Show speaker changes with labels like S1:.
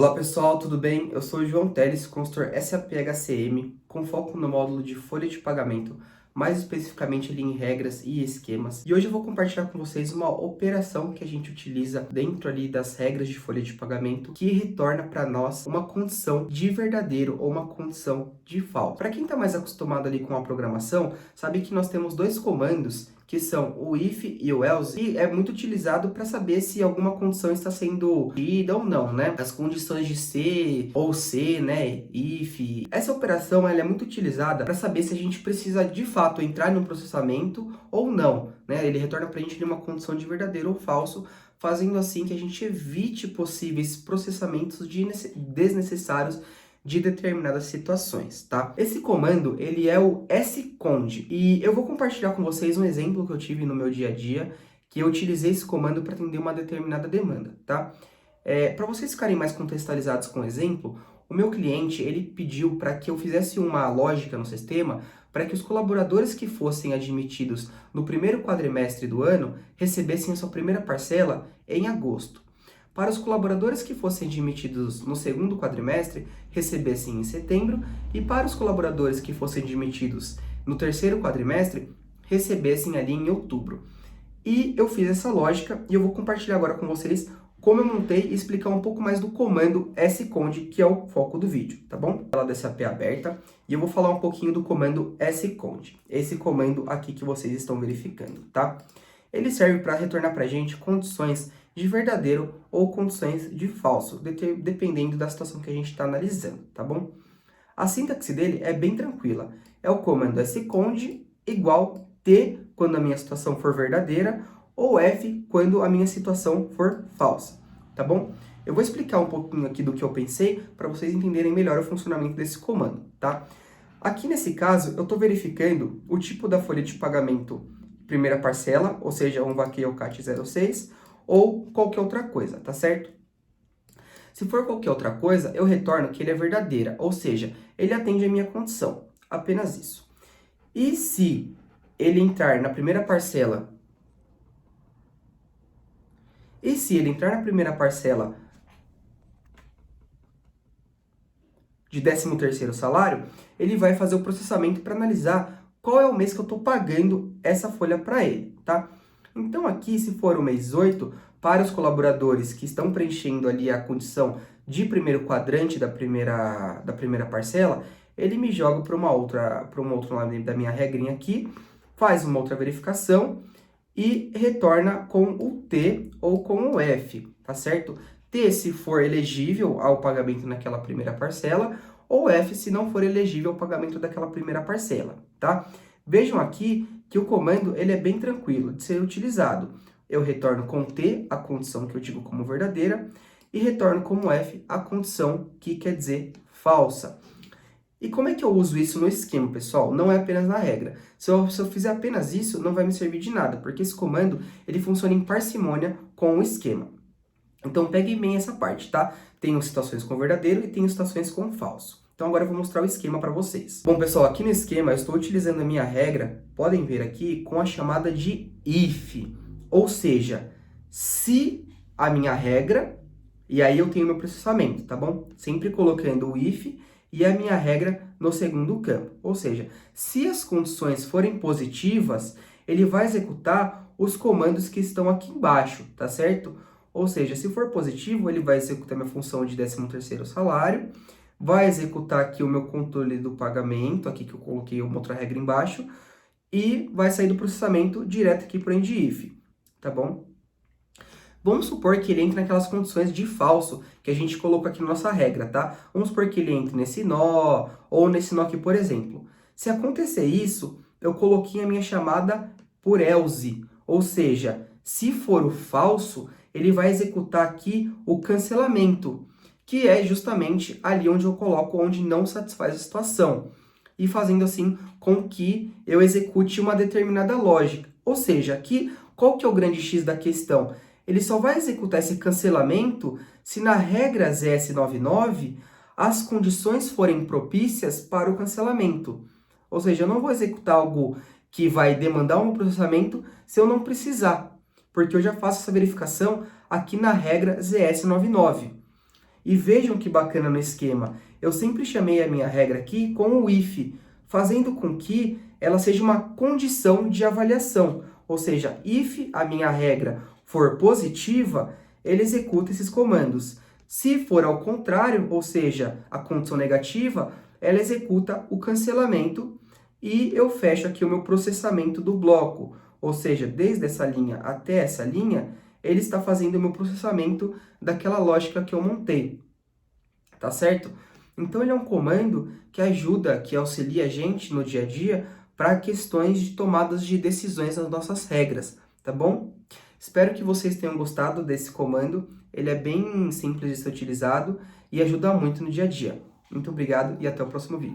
S1: Olá pessoal, tudo bem? Eu sou o João Teles, consultor SAP HCM, com foco no módulo de folha de pagamento, mais especificamente ali em regras e esquemas. E hoje eu vou compartilhar com vocês uma operação que a gente utiliza dentro ali das regras de folha de pagamento, que retorna para nós uma condição de verdadeiro ou uma condição de falso. Para quem está mais acostumado ali com a programação, sabe que nós temos dois comandos que são o if e o else, e é muito utilizado para saber se alguma condição está sendo cumprida ou não, né? As condições de se ou se, né? If. Essa operação ela é muito utilizada para saber se a gente precisa de fato entrar no processamento ou não, né? Ele retorna para a gente uma condição de verdadeiro ou falso, fazendo assim que a gente evite possíveis processamentos desnecessários de determinadas situações, tá? Esse comando, ele é o scond, e eu vou compartilhar com vocês um exemplo que eu tive no meu dia a dia, que eu utilizei esse comando para atender uma determinada demanda, tá? Para vocês ficarem mais contextualizados com o exemplo, o meu cliente, ele pediu para que eu fizesse uma lógica no sistema para que os colaboradores que fossem admitidos no primeiro quadrimestre do ano recebessem a sua primeira parcela em agosto. Para os colaboradores que fossem admitidos no segundo quadrimestre, recebessem em setembro, e para os colaboradores que fossem admitidos no terceiro quadrimestre, recebessem ali em outubro. E eu fiz essa lógica e eu vou compartilhar agora com vocês como eu montei e explicar um pouco mais do comando scond, que é o foco do vídeo, tá bom? Ela dessa AP aberta, e eu vou falar um pouquinho do comando scond, esse comando aqui que vocês estão verificando, tá? Ele serve para retornar para a gente condições de verdadeiro ou condições de falso, dependendo da situação que a gente está analisando, tá bom? A sintaxe dele é bem tranquila. É o comando scond igual T quando a minha situação for verdadeira ou F quando a minha situação for falsa, tá bom? Eu vou explicar um pouquinho aqui do que eu pensei para vocês entenderem melhor o funcionamento desse comando, tá? Aqui nesse caso, eu estou verificando o tipo da folha de pagamento primeira parcela, ou seja, um VAQUEI ou CAT 06, ou qualquer outra coisa, tá certo? Se for qualquer outra coisa, eu retorno que ele é verdadeira, ou seja, ele atende a minha condição, apenas isso. E se ele entrar na primeira parcela, de 13º salário, ele vai fazer o processamento para analisar qual é o mês que eu estou pagando essa folha para ele, tá? Então aqui, se for o mês 8, para os colaboradores que estão preenchendo ali a condição de primeiro quadrante da primeira parcela, ele me joga para um outro lado da minha regrinha aqui, faz uma outra verificação e retorna com o T ou com o F, tá certo? T se for elegível ao pagamento naquela primeira parcela, ou F se não for elegível ao pagamento daquela primeira parcela, tá? Vejam aqui que o comando ele é bem tranquilo de ser utilizado. Eu retorno com T a condição que eu digo como verdadeira e retorno como F a condição que quer dizer falsa. E como é que eu uso isso no esquema, pessoal? Não é apenas na regra. Se eu fizer apenas isso, não vai me servir de nada, porque esse comando ele funciona em parcimônia com o esquema. Então peguem bem essa parte, tá? Tenho situações com verdadeiro e tenho situações com falso. Então agora eu vou mostrar o esquema para vocês. Bom, pessoal, aqui no esquema eu estou utilizando a minha regra, podem ver aqui, com a chamada de if. Ou seja, se a minha regra, e aí eu tenho meu processamento, tá bom? Sempre colocando o if e a minha regra no segundo campo. Ou seja, se as condições forem positivas, ele vai executar os comandos que estão aqui embaixo, tá certo? Ou seja, se for positivo, ele vai executar minha função de 13º salário, vai executar aqui o meu controle do pagamento, aqui que eu coloquei uma outra regra embaixo, e vai sair do processamento direto aqui para o end if, tá bom? Vamos supor que ele entre naquelas condições de falso que a gente colocou aqui na nossa regra, tá? Vamos supor que ele entre nesse nó, ou nesse nó aqui, por exemplo. Se acontecer isso, eu coloquei a minha chamada por else, ou seja, se for o falso, ele vai executar aqui o cancelamento, que é justamente ali onde eu coloco onde não satisfaz a situação, e fazendo assim com que eu execute uma determinada lógica. Ou seja, aqui, qual que é o grande X da questão? Ele só vai executar esse cancelamento se na regra ZS99 as condições forem propícias para o cancelamento. Ou seja, eu não vou executar algo que vai demandar um processamento se eu não precisar, porque eu já faço essa verificação aqui na regra ZS99. E vejam que bacana no esquema, eu sempre chamei a minha regra aqui com o if, fazendo com que ela seja uma condição de avaliação. Ou seja, if a minha regra for positiva, ele executa esses comandos. Se for ao contrário, ou seja, a condição negativa, ela executa o cancelamento e eu fecho aqui o meu processamento do bloco. Ou seja, desde essa linha até essa linha, ele está fazendo o meu processamento daquela lógica que eu montei. Tá certo? Então, ele é um comando que ajuda, que auxilia a gente no dia a dia para questões de tomadas de decisões nas nossas regras, tá bom? Espero que vocês tenham gostado desse comando. Ele é bem simples de ser utilizado e ajuda muito no dia a dia. Muito obrigado e até o próximo vídeo.